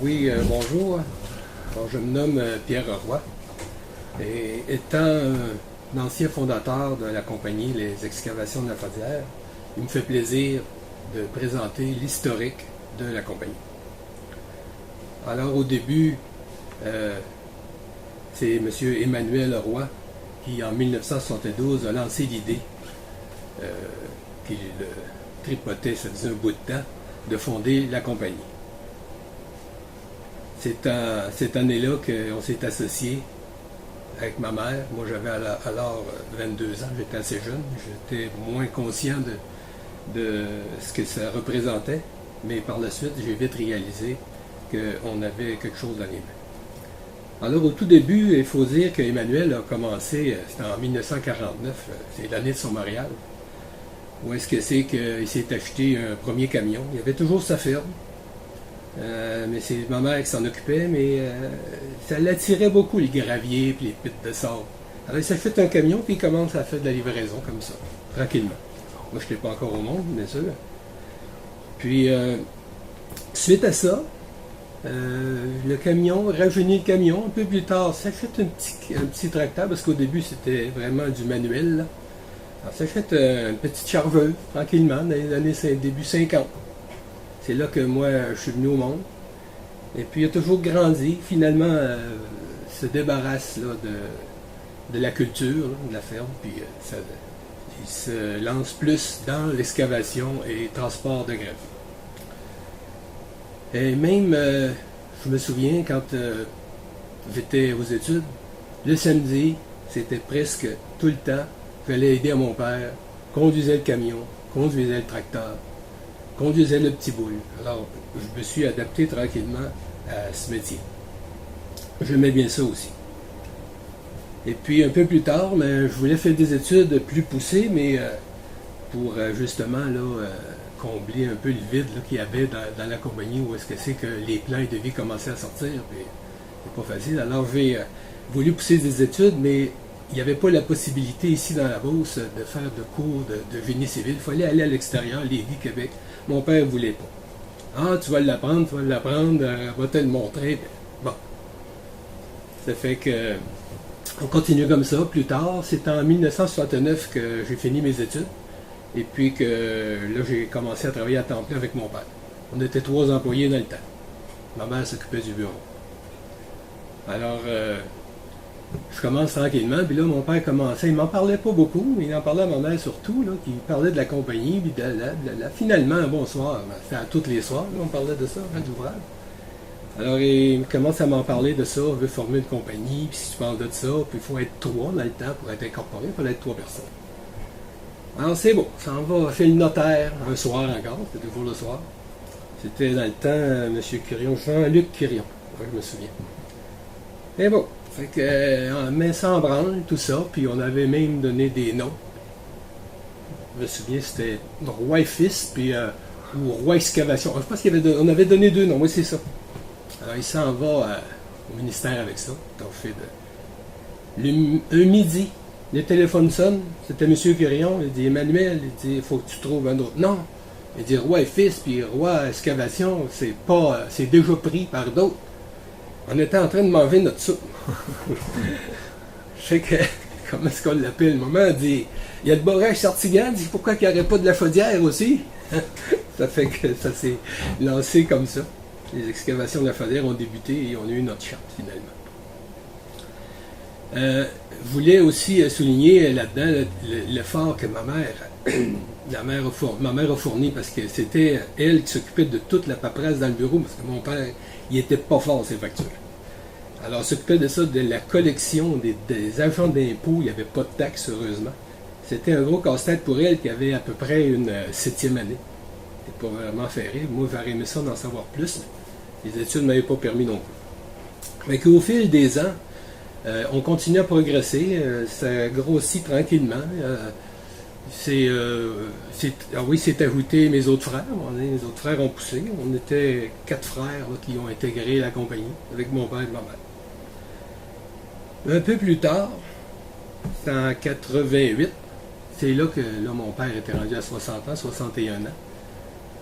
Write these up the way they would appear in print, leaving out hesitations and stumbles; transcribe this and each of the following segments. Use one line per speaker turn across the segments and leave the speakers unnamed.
Oui, bonjour. Bon, je me nomme Pierre Roy. Et étant un ancien fondateur de la compagnie Les Excavations de la Faudière, il me fait plaisir de présenter l'historique de la compagnie. Alors au début, c'est M. Emmanuel Roy qui en 1972 a lancé l'idée, qu'il tripotait, ça faisait un bout de temps, de fonder la compagnie. C'est à cette année-là qu'on s'est associé avec ma mère. Moi, j'avais alors 22 ans, j'étais assez jeune. J'étais moins conscient de ce que ça représentait. Mais par la suite, j'ai vite réalisé qu'on avait quelque chose dans les mains. Alors, au tout début, il faut dire qu'Emmanuel a commencé, c'était en 1949, c'est l'année de son mariage. Où est-ce que c'est qu'il s'est acheté un premier camion? Il y avait toujours sa ferme. Mais c'est ma mère qui s'en occupait, mais ça l'attirait beaucoup, les graviers et les pits de sable. Alors il s'achète un camion, puis il commence à faire de la livraison comme ça, tranquillement. Moi, je n'étais pas encore au monde, bien sûr. Puis, suite à ça, le camion, rajeunit le camion, un peu plus tard, s'achète un petit tracteur, parce qu'au début, c'était vraiment du manuel, là. Alors, s'achète une petite charveuse, tranquillement, dans les années début 50. C'est là que moi, je suis venu au monde. Et puis, il a toujours grandi. Finalement, se débarrasse là, de la culture, là, de la ferme. Puis, il se lance plus dans l'excavation et transport de gravier. Et même, je me souviens, quand j'étais aux études, le samedi, c'était presque tout le temps, j'allais aider à mon père, conduisait le camion, conduisait le tracteur, conduisait le petit boule. Alors, je me suis adapté tranquillement à ce métier. J'aimais bien ça aussi. Et puis, un peu plus tard, je voulais faire des études plus poussées, mais pour justement là, combler un peu le vide qu'il y avait dans la compagnie, où est-ce que c'est que les plans devaient commencer à sortir. C'est pas facile. Alors, j'ai voulu pousser des études, mais il n'y avait pas la possibilité ici dans la Beauce de faire de cours de génie civil. Il fallait aller à l'extérieur, Lévis, Québec. Mon père ne voulait pas. Ah, tu vas l'apprendre, va te le montrer. Bon. Ça fait que on continue comme ça. Plus tard, c'est en 1969 que j'ai fini mes études. Et puis que là, j'ai commencé à travailler à temps plein avec mon père. On était 3 employés dans le temps. Ma mère s'occupait du bureau. Alors, je commence tranquillement, puis là, mon père commençait, il m'en parlait pas beaucoup, mais il en parlait à ma mère surtout, là, qui parlait de la compagnie, puis finalement, un bon soir, c'était à tous les soirs, là, on parlait de ça, d'ouvrage. Alors, il commence à m'en parler de ça, on veut former une compagnie, puis si tu parles de ça, puis il faut être 3 dans le temps pour être incorporé, il fallait être 3 personnes. Alors, c'est bon, ça en va chez le notaire, un soir encore, c'était toujours le soir. C'était dans le temps, M. Quirion, Jean-Luc Quirion, je me souviens. Et bon. Fait que, on met ça en branle, tout ça, puis on avait même donné des noms. Je me souviens, c'était Roi et Fils, puis ou Roi Excavation. Je pense qu'on avait donné 2 noms, oui, c'est ça. Alors, il s'en va au ministère avec ça. Donc, un midi, le téléphone sonne, c'était M. Quirion, il dit Emmanuel, il dit il faut que tu trouves un autre nom. Il dit Roi et Fils, puis Roi Excavation, c'est déjà pris par d'autres. On était en train de manger notre soupe. Je sais que, comment est-ce qu'on l'appelle? Maman dit, il y a le borage Sartigan, dit pourquoi il n'y aurait pas de la Faudière aussi? Ça fait que ça s'est lancé comme ça. Les excavations de la Faudière ont débuté et on a eu notre charte finalement. Je voulais aussi souligner là-dedans l'effort que ma mère a fourni parce que c'était elle qui s'occupait de toute la paperasse dans le bureau parce que mon père, il était pas fort ses factures. Alors, elle s'occupait de ça, de la collection des agents d'impôts. Il n'y avait pas de taxes, heureusement. C'était un gros casse-tête pour elle qui avait à peu près une 7e année. C'était pas vraiment fait rire. Moi, j'aurais aimé ça d'en savoir plus. Les études ne m'avaient pas permis non plus. Mais qu'au fil des ans, on continue à progresser. Ça grossit tranquillement. C'est ajouté mes autres frères. Mes autres frères ont poussé. On était 4 frères là, qui ont intégré la compagnie avec mon père et ma mère. Un peu plus tard, c'est en 88, c'est là que mon père était rendu à 60 ans, 61 ans.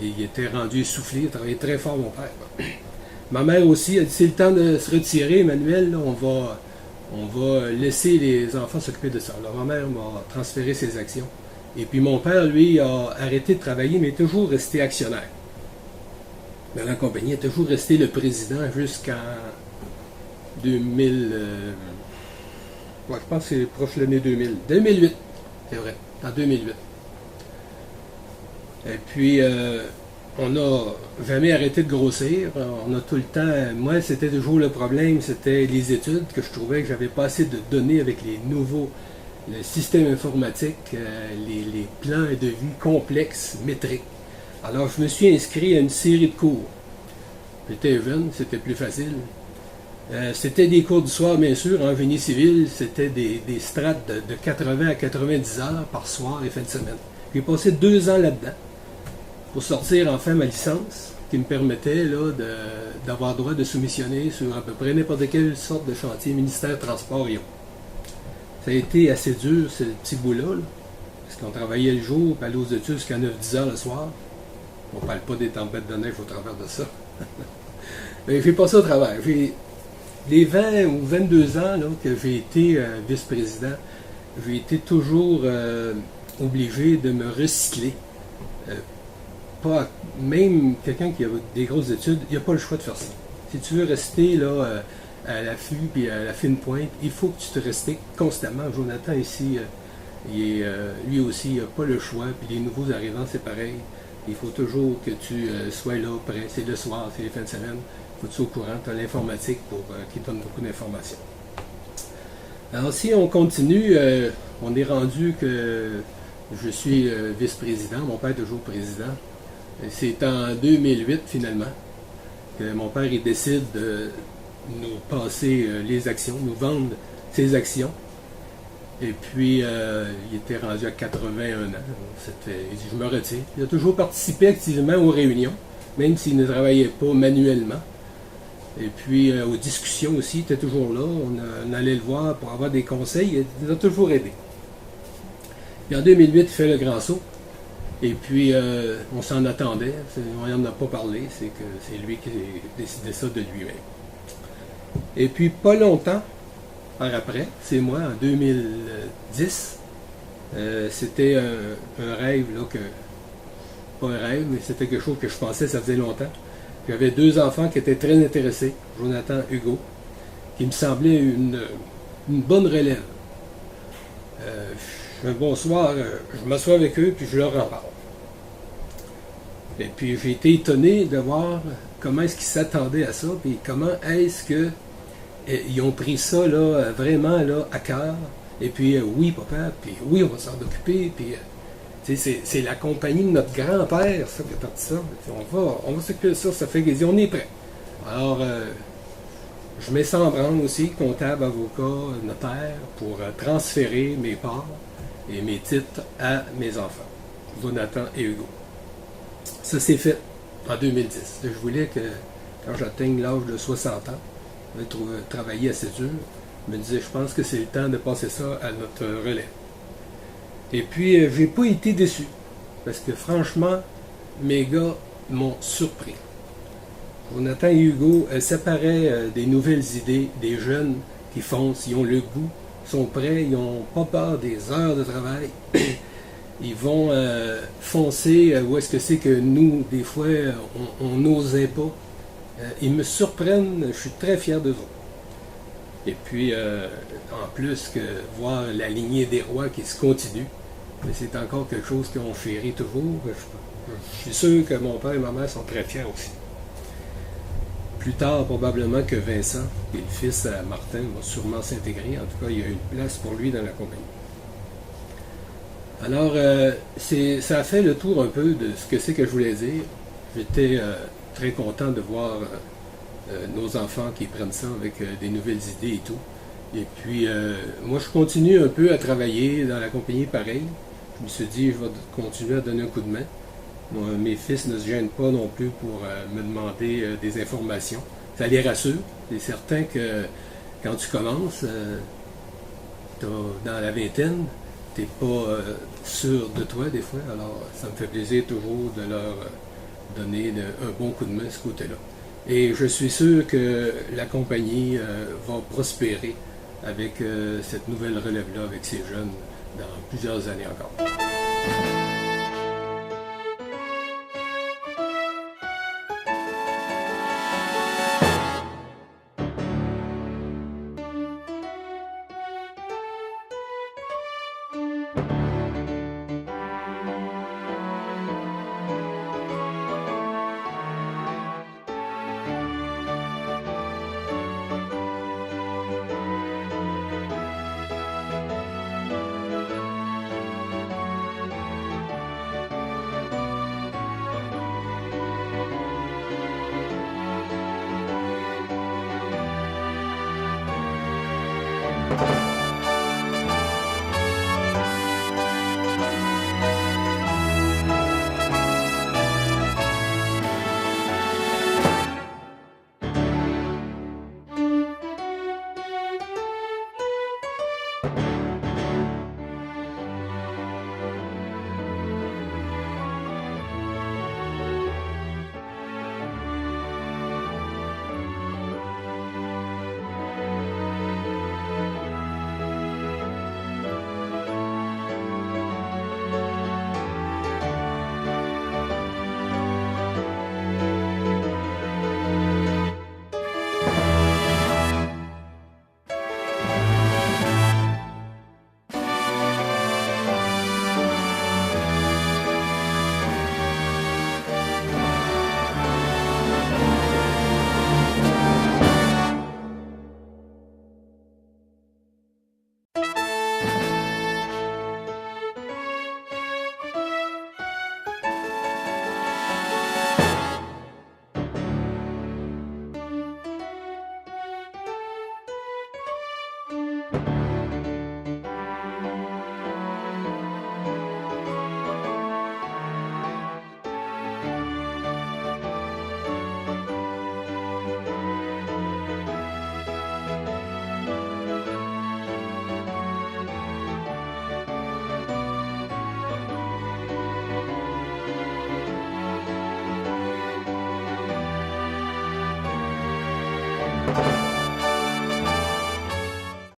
Il était rendu essoufflé, il travaillait très fort, mon père. Ma mère aussi a dit, c'est le temps de se retirer, Emmanuel, là, on va laisser les enfants s'occuper de ça. Alors ma mère m'a transféré ses actions. Et puis mon père, lui, a arrêté de travailler, mais est toujours resté actionnaire. Dans la compagnie, il est toujours resté le président jusqu'en 2000... je pense que c'est proche de l'année 2000. 2008, c'est vrai, en 2008. Et puis, on n'a jamais arrêté de grossir. On a tout le temps... Moi, c'était toujours le problème, c'était les études, que je trouvais que j'avais pas assez de données avec les nouveaux... Le système informatique, les plans de vue complexes, métriques. Alors, je me suis inscrit à une série de cours. J'étais jeune, c'était plus facile. C'était des cours du soir, bien sûr, en génie civil. C'était des strates de 80 à 90 heures par soir et fin de semaine. J'ai passé 2 ans là-dedans pour sortir enfin ma licence, qui me permettait d'avoir droit de soumissionner sur à peu près n'importe quelle sorte de chantier, ministère, transport et autres. Ça a été assez dur, ce petit bout-là, parce qu'on travaillait le jour, puis aller aux études jusqu'à 9-10 heures le soir. On ne parle pas des tempêtes de neige au travers de ça. Mais j'ai passé au travers. Les 20 ou 22 ans là, que j'ai été vice-président, j'ai été toujours obligé de me recycler. Même quelqu'un qui a des grosses études, il n'a pas le choix de faire ça. Si tu veux rester là, à l'affût et à la fine pointe, il faut que tu te restes constamment. Jonathan ici, lui aussi, il n'a pas le choix, puis les nouveaux arrivants, c'est pareil. Il faut toujours que tu sois là, prêt. C'est le soir, c'est les fins de semaine. Il faut que tu sois au courant. Tu as l'informatique qui donne beaucoup d'informations. Alors, si on continue, on est rendu que je suis vice-président. Mon père est toujours président. C'est en 2008, finalement, que mon père il décide de nous passer les actions, nous vendre ses actions. Et puis, il était rendu à 81 ans. Il dit, je me retire. Il a toujours participé activement aux réunions, même s'il ne travaillait pas manuellement. Et puis, aux discussions aussi, il était toujours là. On allait le voir pour avoir des conseils. Il nous a toujours aidé. Puis en 2008, il fait le grand saut. Et puis, on s'en attendait. On n'en a pas parlé. C'est que c'est lui qui a décidé ça de lui-même. Et puis, pas longtemps par après, c'est moi, en 2010, c'était un rêve, là, pas un rêve, mais c'était quelque chose que je pensais, ça faisait longtemps. J'avais 2 enfants qui étaient très intéressés, Jonathan et Hugo, qui me semblaient une bonne relève. Un bon soir, je m'assois avec eux, puis je leur en parle. Et puis j'ai été étonné de voir comment est-ce qu'ils s'attendaient à ça, puis comment est-ce que ils ont pris ça là, vraiment là, à cœur. Et puis, oui, papa, puis oui, on va s'en occuper. Puis, c'est la compagnie de notre grand-père, ça, qui a parti ça. On va s'occuper de ça, ça fait qu'ils disent, on est prêt. Alors, je mets ça en branle aussi, comptable, avocat, notaire, pour transférer mes parts et mes titres à mes enfants, Jonathan et Hugo. Ça s'est fait en 2010. Je voulais que, quand j'atteigne l'âge de 60 ans, travailler assez dur, me disait, je pense que c'est le temps de passer ça à notre relais. Et puis, j'ai pas été déçu, parce que franchement, mes gars m'ont surpris. Jonathan et Hugo s'apparaissent des nouvelles idées, des jeunes qui foncent, ils ont le goût, sont prêts, ils n'ont pas peur des heures de travail. Ils vont foncer où est-ce que c'est que nous, des fois, on n'osait pas. Ils me surprennent, je suis très fier d'eux autres. Et puis, en plus, que voir la lignée des rois qui se continue, mais c'est encore quelque chose qu'on chérit toujours. Je suis sûr que mon père et ma mère sont très fiers aussi. Plus tard, probablement que Vincent, et le fils à Martin, va sûrement s'intégrer. En tout cas, il y a une place pour lui dans la compagnie. Alors, ça a fait le tour un peu de ce que c'est que je voulais dire. J'étais très content de voir nos enfants qui prennent ça avec des nouvelles idées et tout. Et puis, moi, je continue un peu à travailler dans la compagnie pareil. Je me suis dit, je vais continuer à donner un coup de main. Moi, mes fils ne se gênent pas non plus pour me demander des informations. Ça les rassure. C'est certain que quand tu commences, dans la vingtaine, t'es pas sûr de toi des fois. Alors, ça me fait plaisir toujours de leur donner un bon coup de main de ce côté-là. Et je suis sûr que la compagnie va prospérer avec cette nouvelle relève-là, avec ces jeunes, dans plusieurs années encore.